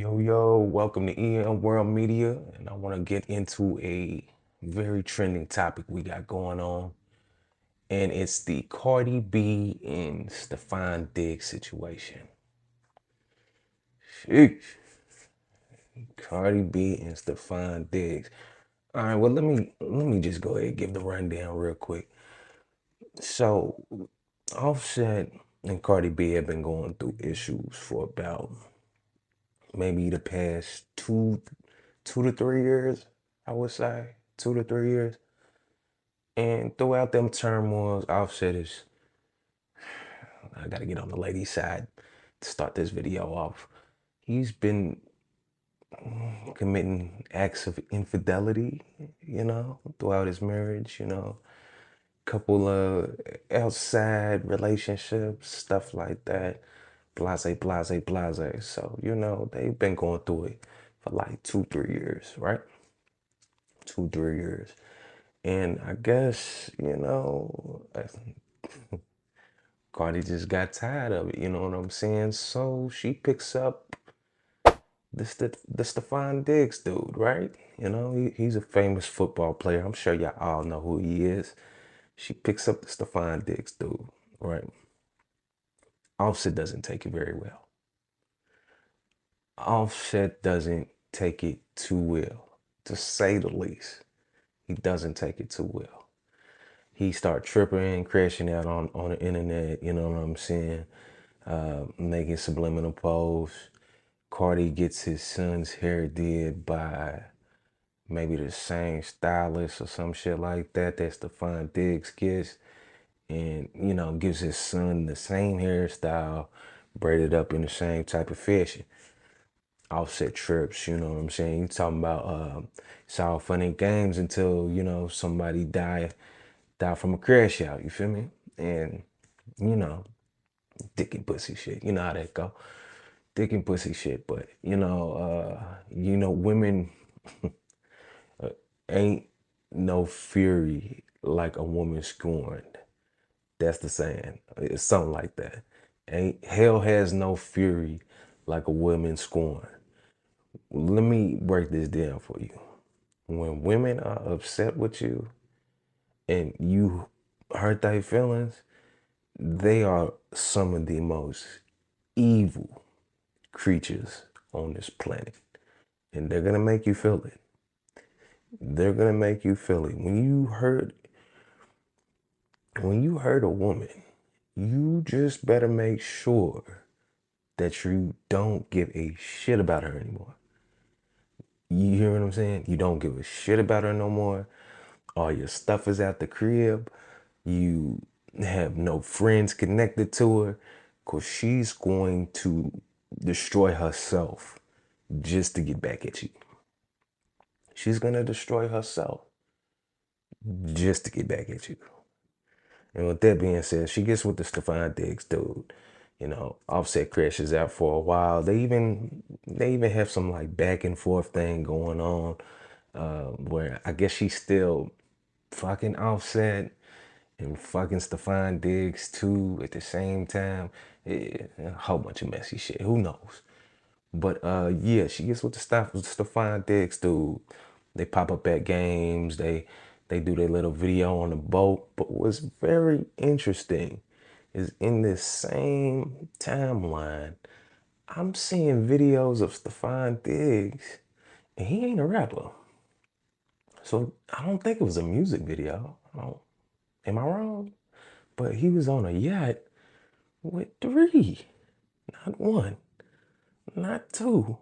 Yo, welcome to EM World Media, and I want to get into a very trending topic we got going on, and it's the Cardi B and Stefon Diggs situation. Sheesh. Cardi B and Stefon Diggs. All right, well let me just go ahead and give the rundown real quick. So, Offset and Cardi B have been going through issues for about maybe the past two to 3 years, I would say. 2 to 3 years. And throughout them turmoils, Offset is, I gotta get on the lady side to start this video off. He's been committing acts of infidelity, throughout his marriage, couple of outside relationships, stuff like that. Blase, blase, blase. So, they've been going through it for like 2, 3 years, right? 2, 3 years. And I guess, Cardi just got tired of it, you know what I'm saying? So she picks up the Stefon Diggs dude, right? He's a famous football player. I'm sure y'all all know who he is. She picks up the Stefon Diggs dude, right? Offset doesn't take it very well. Offset doesn't take it too well, to say the least. He doesn't take it too well. He start tripping, crashing out on the internet, you know what I'm saying? Making subliminal posts. Cardi gets his son's hair did by maybe the same stylist or some shit like that Stefon Diggs gets. And, gives his son the same hairstyle, braided up in the same type of fashion. Offset trips, you know what I'm saying? You talking about it's all fun and games until, somebody die from a crash out, you feel me? And, you know, dick and pussy shit. You know how that go. Dick and pussy shit. But, women ain't no fury like a woman scorned. That's the saying. It's something like that. Ain't hell has no fury like a woman scorned. Let me break this down for you. When women are upset with you and you hurt their feelings, they are some of the most evil creatures on this planet. And they're gonna make you feel it. They're gonna make you feel it. When you hurt a woman, you just better make sure that you don't give a shit about her anymore. You hear what I'm saying? You don't give a shit about her no more. All your stuff is at the crib. You have no friends connected to her because she's going to destroy herself just to get back at you. She's going to destroy herself just to get back at you. And with that being said, she gets with the Stefon Diggs dude. Offset crashes out for a while. They even have some like back and forth thing going on, where I guess she's still fucking Offset and fucking Stefon Diggs too at the same time. A whole bunch of messy shit. Who knows? But yeah, she gets with the stuff with Stefon Diggs dude. They pop up at games. They do their little video on the boat. But what's very interesting is in this same timeline, I'm seeing videos of Stefon Diggs, and he ain't a rapper. So I don't think it was a music video. Am I wrong? But he was on a yacht with three, not one, not two,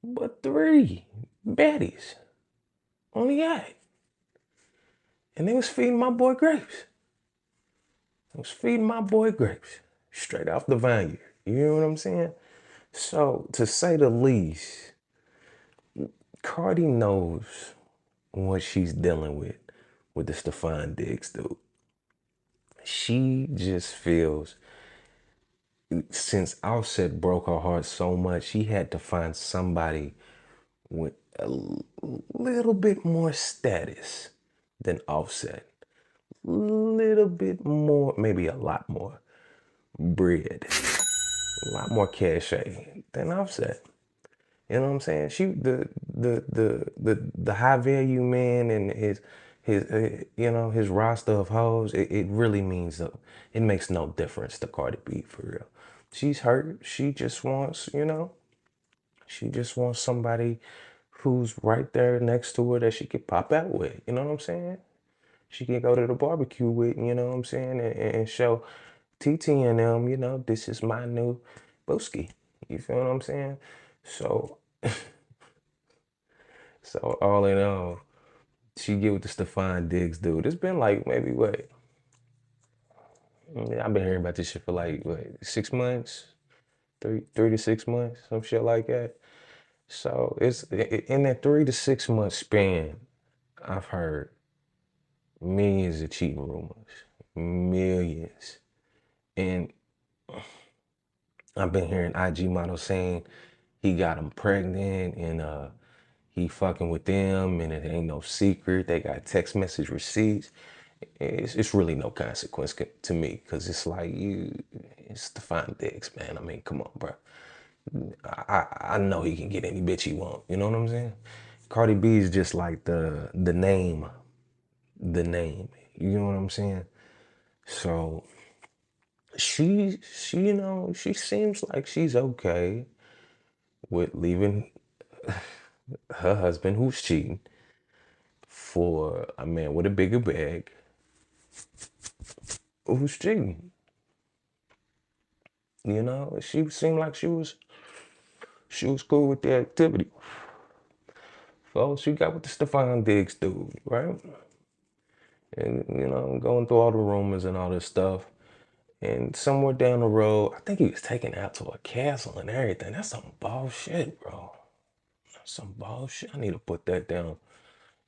but three baddies on the yacht. And they was feeding my boy grapes. They was feeding my boy grapes straight off the vineyard. You know what I'm saying? So, to say the least, Cardi knows what she's dealing with the Stefon Diggs dude. She just feels, since Offset broke her heart so much, she had to find somebody with a little bit more status than Offset. Little bit more, maybe a lot more bread, a lot more cachet than Offset. You know what I'm saying? The high value man and his you know, his roster of hoes. It really means it makes no difference to Cardi B for real. She's hurt. She just wants, you know, she just wants somebody who's right there next to her that she could pop out with. You know what I'm saying? She can go to the barbecue with, you know what I'm saying, and show TT and them, you know, this is my new Booski. You feel what I'm saying? So, so all in all, she get with the Stefon Diggs dude. It's been like maybe what? I've been hearing about this shit for like what 6 months, three to 6 months, some shit like that. So it's in that 3 to 6 month span, I've heard millions of cheating rumors, millions, and I've been hearing IG models saying he got them pregnant and he fucking with them and it ain't no secret. They got text message receipts. It's really no consequence to me because it's like it's Stefon Diggs, man. I mean, come on, bro. I know he can get any bitch he want. You know what I'm saying? Cardi B is just like the name, the name. You know what I'm saying? So she you know she seems like she's okay with leaving her husband who's cheating for a man with a bigger bag who's cheating. You know, she seemed like she was cool with the activity. So she got with the Stefon Diggs dude, right? And you know, going through all the rumors and all this stuff. And somewhere down the road, I think he was taken out to a castle and everything. That's some bullshit, bro. That's some bullshit. I need to put that down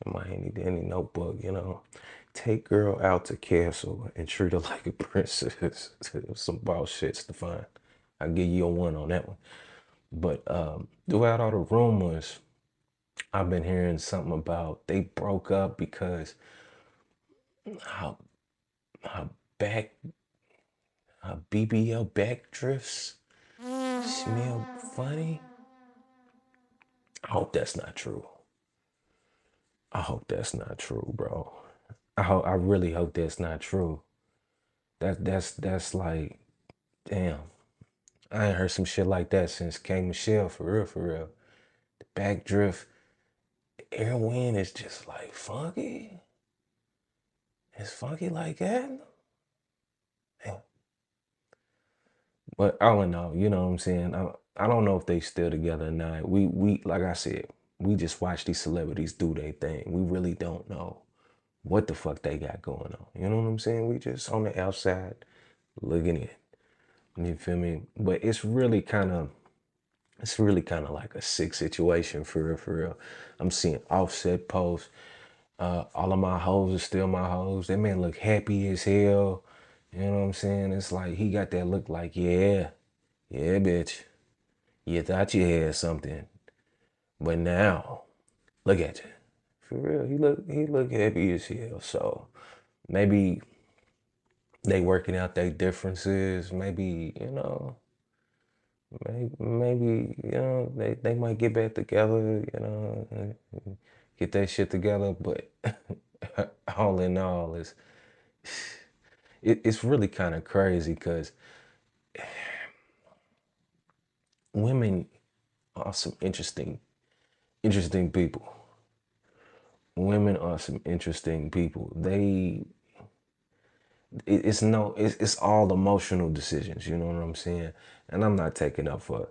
in my handy dandy notebook, you know. Take girl out to castle and treat her like a princess. Some bullshit, Stefon. I'll give you a one on that one. But throughout all the rumors, I've been hearing something about they broke up because how how back how BBL back drifts smell funny. I hope that's not true. I hope that's not true, bro. I really hope that's not true. That's like, damn. I ain't heard some shit like that since K Michelle, for real, for real. The back drift, air wind is just like funky. It's funky like that. Damn. But all in all, you know what I'm saying? I don't know if they still together or not. We like I said, we just watch these celebrities do their thing. We really don't know what the fuck they got going on. You know what I'm saying? We just on the outside looking in. You feel me? But it's really kind of like a sick situation for real, for real. I'm seeing Offset posts. All of my hoes are still my hoes. That man look happy as hell. You know what I'm saying? It's like he got that look like, yeah, yeah, bitch. You thought you had something, but now look at you. For real, he look happy as hell. So maybe they working out their differences. Maybe maybe they might get back together. Get that shit together. But all in all, it's really kind of crazy because women are some interesting people. Women are some interesting people. It's all emotional decisions. You know what I'm saying? And I'm not taking up for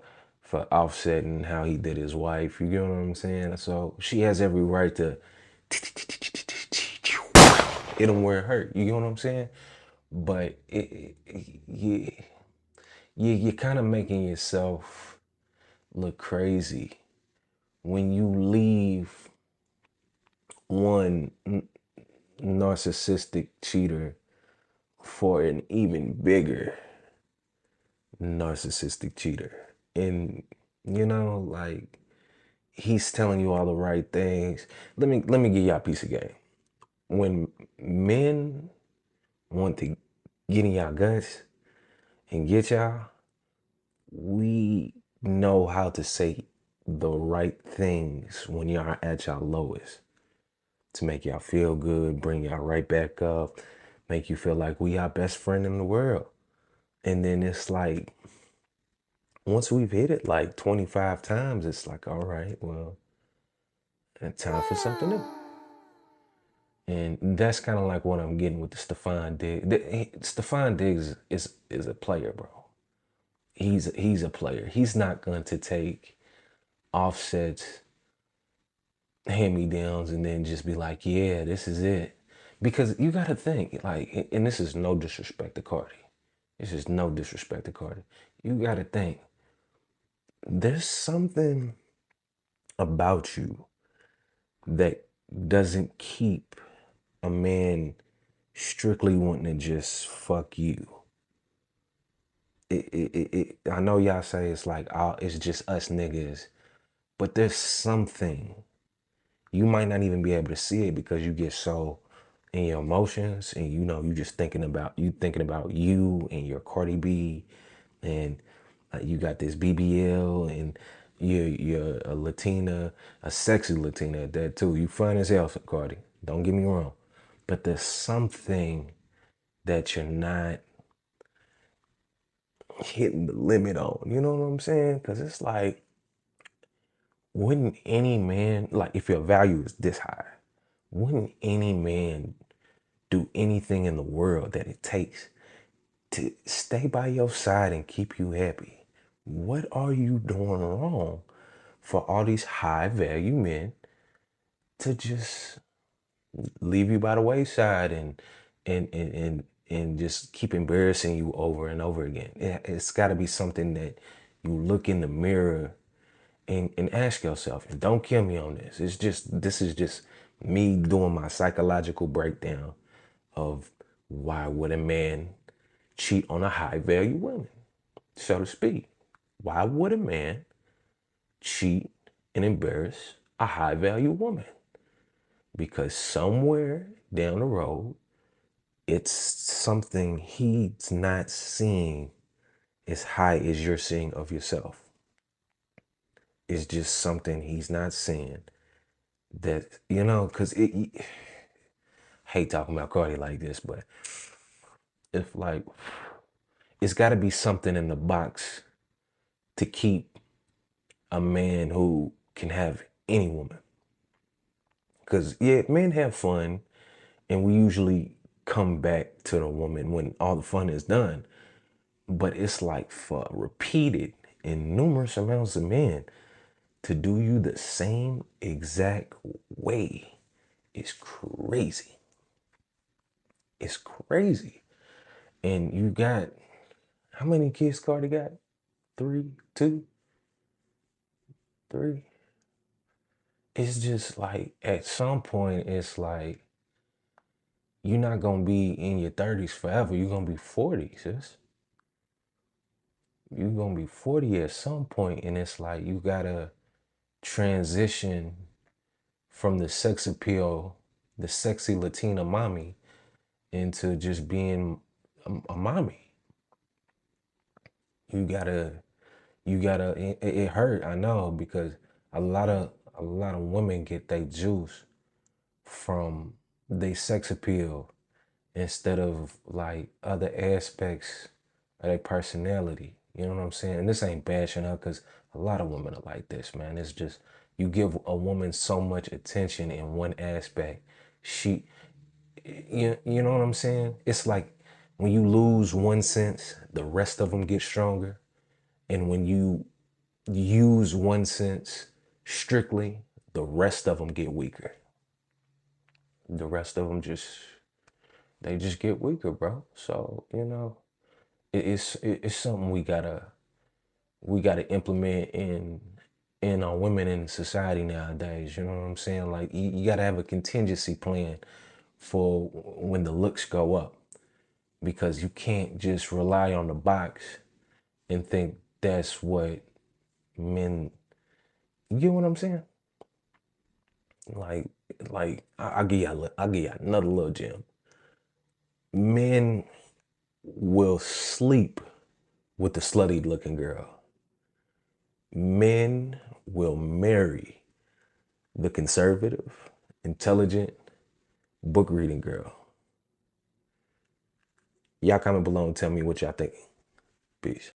Offset and how he did his wife. You get what I'm saying? So she has every right to hit him where it hurt. You get what I'm saying? But you're kind of making yourself look crazy when you leave one narcissistic cheater for an even bigger narcissistic cheater. And like he's telling you all the right things. Let me give y'all a piece of game. When men want to get in y'all guts and get y'all, we know how to say the right things when y'all at y'all lowest to make y'all feel good, bring y'all right back up, make you feel like we our best friend in the world. And then it's like, once we've hit it like 25 times, it's like, all right, well, it's time for something new. And that's kind of like what I'm getting with the Stefon Diggs. Stefon Diggs is a player, bro. He's a player. He's not going to take Offset's hand-me-downs and then just be like, yeah, this is it. Because you got to think, like, and this is no disrespect to Cardi. This is no disrespect to Cardi. You got to think, there's something about you that doesn't keep a man strictly wanting to just fuck you. I know y'all say it's like, oh, it's just us niggas, but there's something. You might not even be able to see it because you get so in your emotions, and you know, you just thinking about you and your Cardi B, and you got this BBL, and you're a Latina, a sexy Latina at that too. You fine as hell, Cardi. Don't get me wrong, but there's something that you're not hitting the limit on. You know what I'm saying? Because it's like, wouldn't any man, like, if your value is this high, wouldn't any man do anything in the world that it takes to stay by your side and keep you happy? What are you doing wrong for all these high value men to just leave you by the wayside and just keep embarrassing you over and over again? It's got to be something that you look in the mirror and ask yourself, and don't kill me on this. This is just me doing my psychological breakdown of why would a man cheat on a high value woman, so to speak. Why would a man cheat and embarrass a high value woman? Because somewhere down the road, it's something he's not seeing as high as you're seeing of yourself. It's just something he's not seeing that, you know, because I hate talking about Cardi like this, but if like, it's got to be something in the box to keep a man who can have any woman. Because, yeah, men have fun, and we usually come back to the woman when all the fun is done. But it's like, for repeated and numerous amounts of men to do you the same exact way is crazy. It's crazy. And you got, how many kids Cardi got? 3, 2, 3. It's just like, at some point, it's like, you're not gonna be in your 30s forever. You're gonna be 40, sis. You're gonna be 40 at some point, and it's like, you gotta transition from the sex appeal, the sexy Latina mommy, into just being a mommy. You gotta, it hurt, I know, because a lot of women get their juice from their sex appeal instead of like other aspects of their personality. You know what I'm saying? And this ain't bashing her, because a lot of women are like this, man. It's just, you give a woman so much attention in one aspect, she, you know what I'm saying? It's like, when you lose one sense, the rest of them get stronger. And when you use one sense strictly, the rest of them get weaker. The rest of them they just get weaker, bro. So, you know, it's something we gotta implement in our women in society nowadays. You know what I'm saying? Like, you gotta have a contingency plan for when the looks go up, because you can't just rely on the box and think that's what men. You get what I'm saying? Like, I'll give you another little gem. Men will sleep with the slutty looking girl. Men will marry the conservative, intelligent, book reading girl. Y'all comment below and tell me what y'all think. Peace.